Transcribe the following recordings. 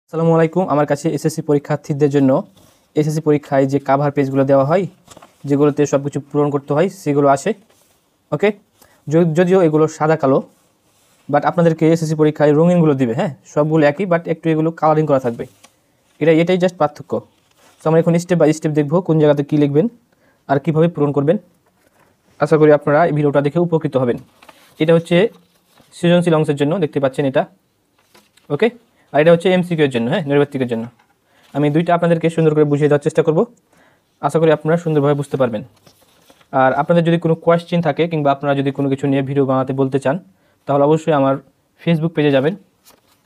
আসসালামু আলাইকুম। আমার কাছে এসএসসি পরীক্ষার্থীদের জন্য এসএসসি পরীক্ষায় যে কাভার পেজগুলো দেওয়া হয়, যেগুলোতে সব কিছু পূরণ করতে হয়, সেগুলো আসে। ওকে, যদিও এগুলো সাদা কালো, বাট আপনাদেরকে এসএসসি পরীক্ষায় রঙিনগুলো দিবে। হ্যাঁ, সবগুলো একই, বাট একটু এগুলো কালারিং করা থাকবে। এটাই জাস্ট পার্থক্য। তো আমরা এখন স্টেপ বাই স্টেপ দেখবো কোন জায়গাতে কী লিখবেন আর কীভাবে পূরণ করবেন। আশা করি আপনারা এই ভিডিওটা দেখে উপকৃত হবেন। এটা হচ্ছে সৃজনশীল অংশের জন্য, দেখতে পাচ্ছেন এটা। ওকে, আর এটা হচ্ছে এমসিকিউ এর জন্য, হ্যাঁ, নৈর্ব্যক্তিকের জন্য। আমি দুইটা আপনাদেরকে সুন্দর করে বুঝিয়ে দেওয়ার চেষ্টা করব। আশা করি আপনারা সুন্দরভাবে বুঝতে পারবেন। আর আপনাদের যদি কোনো কোয়েশ্চেন থাকে কিংবা আপনারা যদি কোনো কিছু নিয়ে ভিডিও বানাতে বলতে চান, তাহলে অবশ্যই আমার ফেসবুক পেজে যাবেন।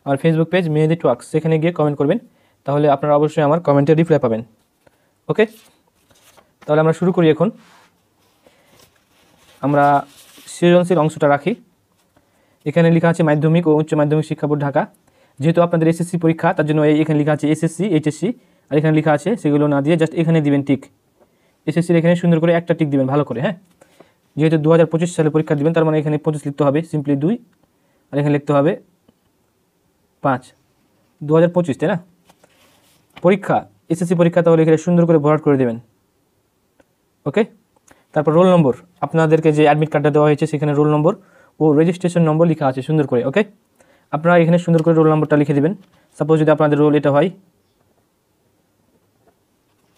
আমার ফেসবুক পেজ মেহেদি টক্স, সেখানে গিয়ে কমেন্ট করবেন, তাহলে আপনারা অবশ্যই আমার কমেন্টে রিপ্লাই পাবেন। ওকে, তাহলে আমরা শুরু করি। এখন আমরা সৃজনশীল অংশটা রাখি। এখানে লেখা আছে মাধ্যমিক ও উচ্চ মাধ্যমিক শিক্ষা বোর্ড, ঢাকা। যেহেতু আপনাদের এসএসসি পরীক্ষা, তার জন্য এখানে লেখা আছে এসএসসি, এইচএসসি, আর এখানে লেখা আছে সেগুলো না দিয়ে জাস্ট এখানে দিবেন টিক। এসএসসির এখানে সুন্দর করে একটা টিক দিবেন ভালো করে। হ্যাঁ, যেহেতু 2025 সালে পরীক্ষা দিবেন, তার মানে এখানে 25 লিখতে হবে, সিম্পলি 2, আর এখানে লিখতে হবে 5, 2025, তাই না? পরীক্ষা এসএসসি পরীক্ষা, তাহলে এখানে সুন্দর করে ভরাট করে দেবেন। ওকে, তারপর রোল নম্বর, আপনাদেরকে যে অ্যাডমিট কার্ডটা দেওয়া হয়েছে সেখানে রোল নম্বর ও রেজিস্ট্রেশন নম্বর লেখা আছে সুন্দর করে। ওকে, আপনারা এখানে সুন্দর করে রোল নম্বরটা লিখে দেবেন। সাপোজ যদি আপনাদের রোল এটা হয়,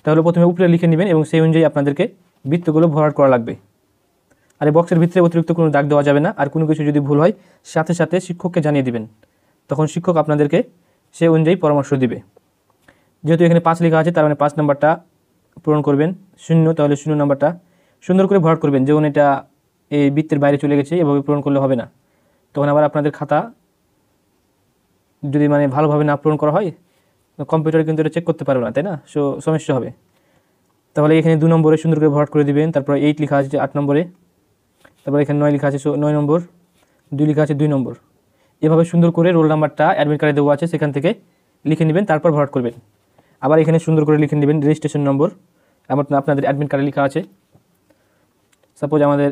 তাহলে প্রথমে উপরে লিখে নেবেন এবং সেই অনুযায়ী আপনাদেরকে বৃত্তগুলো ভরাট করা লাগবে। আর এই বক্সের ভিতরে অতিরিক্ত কোনো দাগ দেওয়া যাবে না। আর কোনো কিছু যদি ভুল হয়, সাথে সাথে শিক্ষককে জানিয়ে দিবেন, তখন শিক্ষক আপনাদেরকে সেই অনুযায়ী পরামর্শ দিবে। যেহেতু এখানে 5 লেখা আছে, তার মানে 5 নাম্বারটা পূরণ করবেন। 0, তাহলে 0 নাম্বারটা সুন্দর করে ভরাট করবেন। যেমন এটা এই বৃত্তের বাইরে চলে গেছে, এভাবে পূরণ করলে হবে না। তখন আবার আপনাদের খাতা যদি ভালোভাবে না পূরণ করা হয়, কম্পিউটারে কিন্তু এটা চেক করতে পারবে না, তাই না? সো সমস্যা হবে। তাহলে এখানে 2 নম্বরে সুন্দর করে ভরাট করে দিবেন। তারপর 8 লেখা আছে 8 নম্বরে, তারপর এখানে 9 লেখা আছে 9 নম্বর, 2 লেখা আছে 2 নম্বর। এভাবে সুন্দর করে রোল নাম্বারটা অ্যাডমিট কার্ডে দেওয়া আছে, সেখান থেকে লিখে নেবেন, তারপর ভরাট করবেন। আবার এখানে সুন্দর করে লিখে নেবেন রেজিস্ট্রেশন নম্বর, এমন আপনাদের অ্যাডমিট কার্ডে লেখা আছে। সাপোজ আমাদের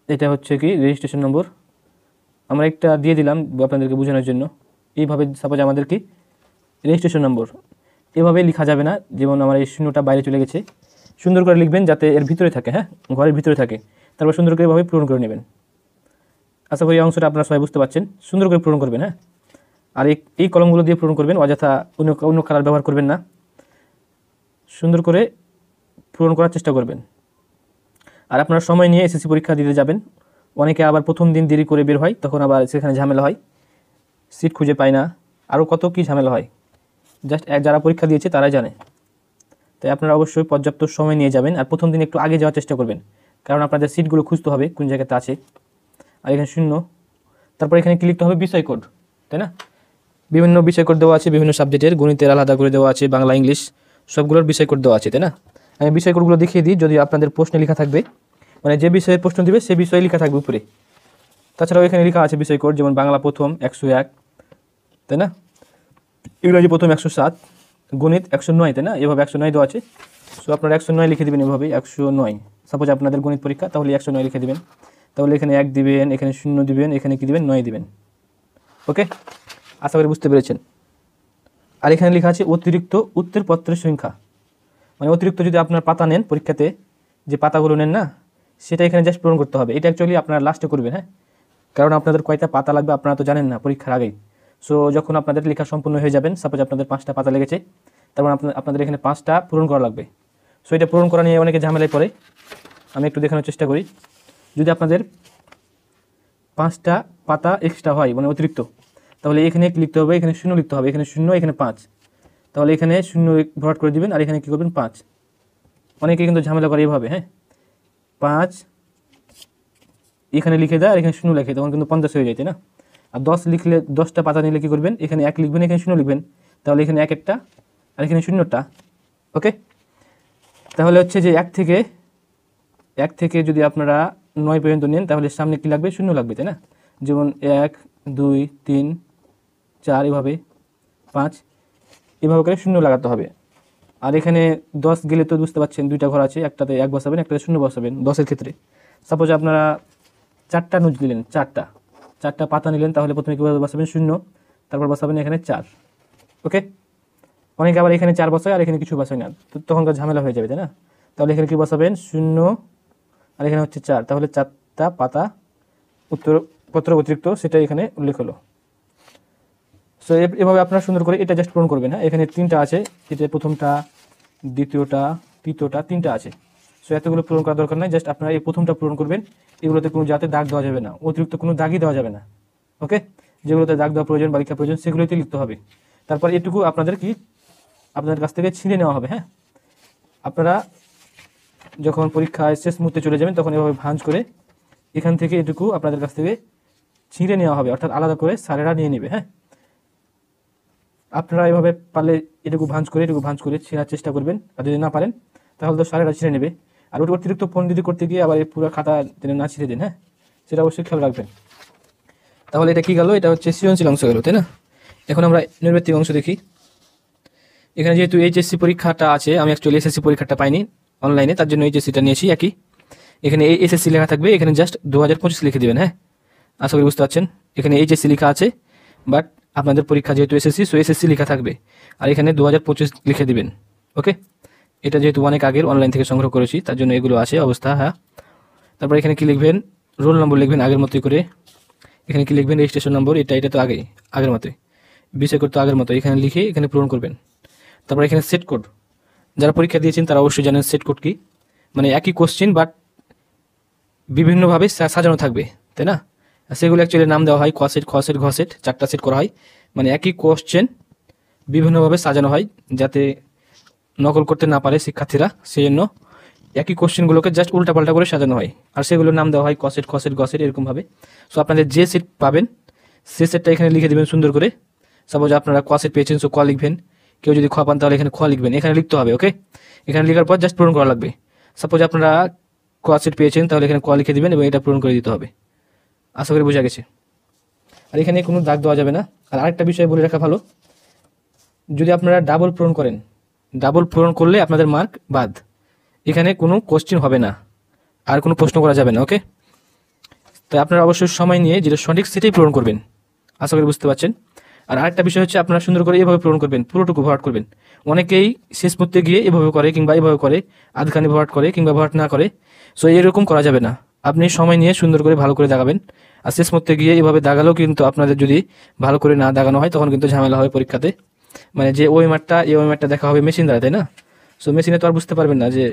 এটা হচ্ছে কি রেজিস্ট্রেশন নম্বর, আমরা একটা দিয়ে দিলাম আপনাদেরকে বোঝানোর জন্য। এইভাবে সাপোজ আমাদের কি রেজিস্ট্রেশন নম্বর, এভাবে লেখা যাবে না। যেমন আমার এই 0টা বাইরে চলে গেছে, সুন্দর করে লিখবেন যাতে এর ভিতরে থাকে, হ্যাঁ, ঘরের ভিতরে থাকে। তারপর সুন্দর করে এভাবে পূরণ করে নেবেন। আশা করি এই অংশটা আপনারা সবাই বুঝতে পারছেন। সুন্দর করে পূরণ করবেন। হ্যাঁ, আর এই কলমগুলো দিয়ে পূরণ করবেন, অযথা অন্য কালার ব্যবহার করবেন না। সুন্দর করে পূরণ করার চেষ্টা করবেন। আর আপনারা সময় নিয়ে এসএসসি পরীক্ষা দিতে যাবেন। অনেকে আবার প্রথম দিন দেরি করে বের হয়, তখন আবার সেখানে ঝামেলা হয়, সিট খুঁজে পায় না, আরও কত কী ঝামেলা হয়। জাস্ট যারা পরীক্ষা দিয়েছে তারাই জানে। তাই আপনারা অবশ্যই পর্যাপ্ত সময় নিয়ে যাবেন। আর প্রথম দিন একটু আগে যাওয়ার চেষ্টা করবেন, কারণ আপনাদের সিটগুলো খুঁজতে হবে কোন জায়গাতে আছে। আর এখানে 0, তারপর এখানে কি লিখতে হবে বিষয় কোড, তাই না? বিভিন্ন বিষয় কোড দেওয়া আছে, বিভিন্ন সাবজেক্টের, গণিতের আলাদা করে দেওয়া আছে, বাংলা ইংলিশ সবগুলোর বিষয় কোড দেওয়া আছে, তাই না? আমি বিষয় কোডগুলো দেখিয়ে দিই, যদি আপনাদের প্রশ্নে লেখা থাকবে, যে বিষয়ে প্রশ্ন দিবে সে বিষয়ে লেখা থাকবে উপরে। তাছাড়াও এখানে লেখা আছে বিষয় কোড, যেমন বাংলা প্রথম 101, তাই না? ইংরাজি প্রথম 107, গণিত 109, তাই না? এভাবে 109 দেওয়া আছে। সো আপনারা 109 লিখে দেবেন এভাবেই, 109। সাপোজ আপনাদের গণিত পরীক্ষা, তাহলে 109 লিখে দেবেন। তাহলে এখানে 1 দিবেন, এখানে 0 দিবেন, এখানে কি দিবেন 9 দিবেন। ওকে, আশা করি বুঝতে পেরেছেন। আর এখানে লেখা আছে অতিরিক্ত উত্তরপত্রের সংখ্যা, অতিরিক্ত যদি আপনার পাতা নেন পরীক্ষাতে, যে পাতাগুলো নেন না, সেটা এখানে জাস্ট পূরণ করতে হবে। এটা অ্যাকচুয়ালি আপনারা লাস্টে করবেন, হ্যাঁ, কারণ আপনাদের কয়টা পাতা লাগবে আপনারা তো জানেন না পরীক্ষার আগেই। সো যখন আপনাদের লেখা সম্পূর্ণ হয়ে যাবেন, সাপোজ আপনাদের 5টা পাতা লেগেছে, তারপর আপনাদের এখানে 5টা পূরণ করা লাগবে। সো এটা পূরণ করা নিয়ে অনেকে ঝামেলায় পড়ে। আমি একটু দেখানোর চেষ্টা করি। যদি আপনাদের 5টা পাতা এক্সট্রা হয়, অতিরিক্ত, তাহলে এখানে লিখতে হবে, এখানে 0 লিখতে হবে, এখানে 0, এখানে 5, তাহলে এখানে 0 ভরাট করে দিবেন, আর এখানে কী করবেন 5। অনেকে কিন্তু ঝামেলা করে এভাবে, হ্যাঁ, 5 এখানে লিখে দেয় আর এখানে 0 লিখে, তখন কিন্তু 50 হয়ে যায়, তাই না? আর 10 লিখলে, 10টা পাতা নিলে কী করবেন, এখানে 1 লিখবেন, এখানে 0 লিখবেন, তাহলে এখানে 1 একটা আর এখানে 0টা। ওকে, তাহলে হচ্ছে যে 1 থেকে যদি আপনারা 9 পর্যন্ত নেন, তাহলে সামনে কী লাগবে 0 লাগবে, তাই না? যেমন 1, 2, 3, 4, এভাবে 5, এভাবে করে 0 লাগাতে হবে। আর এখানে 10 গেলে তো বুঝতে পারছেন, 2টা ঘর আছে, একটাতে 1 বসাবেন, একটাতে 0 বসাবেন 10-এর ক্ষেত্রে। সাপোজ আপনারা 4টা নোট নিলেন, 4টা পাতা নিলেন, তাহলে প্রথমে কীভাবে বসাবেন 0, তারপর বসাবেন এখানে 4। ওকে, অনেকে আবার এখানে 4 বসায় আর এখানে কিছু বসায় না, তো তখনকার ঝামেলা হয়ে যাবে, তাই না? তাহলে এখানে কি বসাবেন 0 আর এখানে হচ্ছে 4, তাহলে 4টা পাতা উত্তরপত্র অতিরিক্ত সেটা এখানে উল্লেখ হলো। সো এভাবে আপনারা সুন্দর করে এটা জাস্ট পূরণ করবেন। হ্যাঁ, এখানে 3টা আছে, এটা প্রথমটা, দ্বিতীয়টা, তৃতীয়টা, 3টা আছে। সো এতগুলো পূরণ করার দরকার নাই, জাস্ট আপনারা এই প্রথমটা পূরণ করবেন। এগুলোতে কোনো যাতে দাগ দেওয়া যাবে না, অতিরিক্ত কোনো দাগই দেওয়া যাবে না। ওকে, যেগুলোতে দাগ দেওয়া প্রয়োজন বা লেখা প্রয়োজন সেগুলোতে লিখতে হবে। তারপর এটুকু আপনাদের কাছ থেকে ছিঁড়ে নেওয়া হবে। হ্যাঁ, আপনারা যখন পরীক্ষায় শেষ মুহূর্তে চলে যাবেন তখন এভাবে ভাঁজ করে এখান থেকে এটুকু আপনাদের কাছ থেকে ছিঁড়ে নেওয়া হবে, অর্থাৎ আলাদা করে স্যারেরা নিয়ে নেবে। হ্যাঁ, আপনারা এভাবে পারলে এটুকু ভাঁজ করে ছেঁড়ার চেষ্টা করবেন, আর যদি না পারেন তাহলে তো স্যারেরা ছিঁড়ে নেবে। আর ওটা অতিরিক্ত পণ্ডিতি করতে গিয়ে আবার এই পুরো খাতা যেন না ছিঁড়ে দেন। হ্যাঁ, সেটা অবশ্যই খেয়াল রাখবেন। তাহলে এটা কি গেল? এটা হচ্ছে সৃজনশীল অংশ গেল, তাই না? এখন আমরা নৈর্ব্যক্তিক অংশ দেখি। এখানে যেহেতু এইচএসসি পরীক্ষাটা আছে, আমি অ্যাকচুয়ালি এসএসসি পরীক্ষাটা পাইনি অনলাইনে, তার জন্য এইচএসসিটা নিয়েছি। একই এখানে এসএসসি লেখা থাকবে, এখানে জাস্ট 2025 লিখে দেবেন। হ্যাঁ, আশা করি বুঝতে পারছেন। এখানে এইচএসসি লেখা আছে, বাট আপনাদের পরীক্ষা যেহেতু এসএসসি, সো এসএসসি লেখা থাকবে, আর এখানে 2025 লিখে দিবেন। ওকে, এটা যেহেতু অনেক আগের অনলাইন থেকে সংগ্রহ করেছি তার জন্য এগুলো আছে অবস্থা। হ্যাঁ, তারপর এখানে কি লিখবেন? রোল নম্বর লিখবেন আগের মতোই করে। এখানে কি লিখবেন? Registration number. এটা তো আগের মতোই, বিষয় করতে আগের মতো এখানে লিখে এখানে পূরণ করবেন। তারপর এখানে সেট কোড, যারা পরীক্ষা দিয়েছেন তারা অবশ্যই জানেন সেট কোড কি, মানে একই কোশ্চেন বাট বিভিন্নভাবে সাজানো থাকবে, তাই না? সেগুলো অ্যাকচুয়ালি নাম দেওয়া হয় ক সেট, খ সেট, ঘ সেট, 4টা সেট করা হয়, মানে একই কোশ্চেন বিভিন্নভাবে সাজানো হয় যাতে নকল করতে না পারে শিক্ষার্থীরা, সেই জন্য একই কোশ্চেনগুলোকে জাস্ট উল্টাপাল্টা করে সাজানো হয়, আর সেগুলোর নাম দেওয়া হয় ক সেট, খ সেট, গ সেট এরকমভাবে। সো আপনাদের যে সেট পাবেন সে সেটটা এখানে লিখে দেবেন সুন্দর করে। সাপোজ আপনারা ক সেট পেয়েছেন, সো ক লিখবেন। কেউ যদি খ পান তাহলে এখানে খ লিখবেন, এখানে লিখতে হবে। ওকে, এখানে লেখার পর জাস্ট পূরণ করা লাগবে। সাপোজ আপনারা ক সেট পেয়েছেন তাহলে এখানে ক লিখে দিবেন এবং এটা পূরণ করে দিতে হবে। আশা করি বোঝা গেছে। আর এখানে কোনো দাগ দেওয়া যাবে না। আর আরেকটা বিষয় বলে রাখা ভালো, যদি আপনারা ডাবল পূরণ করেন, ডাবল পূরণ করলে আপনাদের মার্ক বাদ, এখানে কোনো কোশ্চেন হবে না, আর কোনো প্রশ্ন করা যাবে না। ওকে, তাই আপনারা অবশ্যই সময় নিয়ে যেটা সঠিক সেটাই পূরণ করবেন। আশা করি বুঝতে পারছেন। আর আরেকটা বিষয় হচ্ছে আপনারা সুন্দর করে এভাবে পূরণ করবেন, পুরোটুকু ভরাট করবেন। অনেকেই শেষ মুহূর্তে গিয়ে এভাবে করে কিংবা এভাবে করে, আধখানি ভরাট করে কিংবা ভরাট না করে। সো এরকম করা যাবে না, আপনি সময় নিয়ে সুন্দর করে ভালো করে দাগাবেন। আর শেষ মুহূর্তে গিয়ে এভাবে দাগালেও কিন্তু আপনাদের যদি ভালো করে না দাগানো হয় তখন কিন্তু ঝামেলা হবে পরীক্ষাতে, মানে যে ওই মাঠটা দেখা হবে মেশিন দ্বারা, তাই না? সো মেশিনে তো আর বুঝতে পারবেন না যে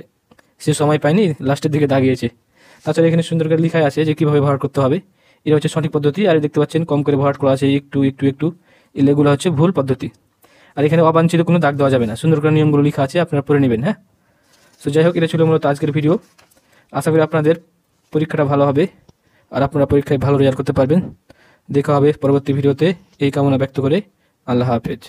সে সময় পায়নি, লাস্টের দিকে দাগিয়েছে। তাছাড়া এখানে সুন্দর করে লেখাই আছে যে কীভাবে ভরাট করতে হবে, এটা হচ্ছে সঠিক পদ্ধতি। আর দেখতে পাচ্ছেন কম করে ভরাট করা আছে, একটু এগুলো হচ্ছে ভুল পদ্ধতি। আর এখানে অবাঞ্ছিত কোনো দাগ দেওয়া যাবে না, সুন্দর করে নিয়মগুলো লেখা আছে, আপনারা পড়ে নেবেন। হ্যাঁ, সো যাই হোক, এটা ছিল মূলত আজকের ভিডিও। আশা করি আপনাদের পরীক্ষাটা ভালো হবে আর আপনারা পরীক্ষায় ভালো রেজাল্ট করতে পারবেন। দেখা হবে পরবর্তী ভিডিওতে, এই কামনা ব্যক্ত করে আল্লাহ হাফেজ।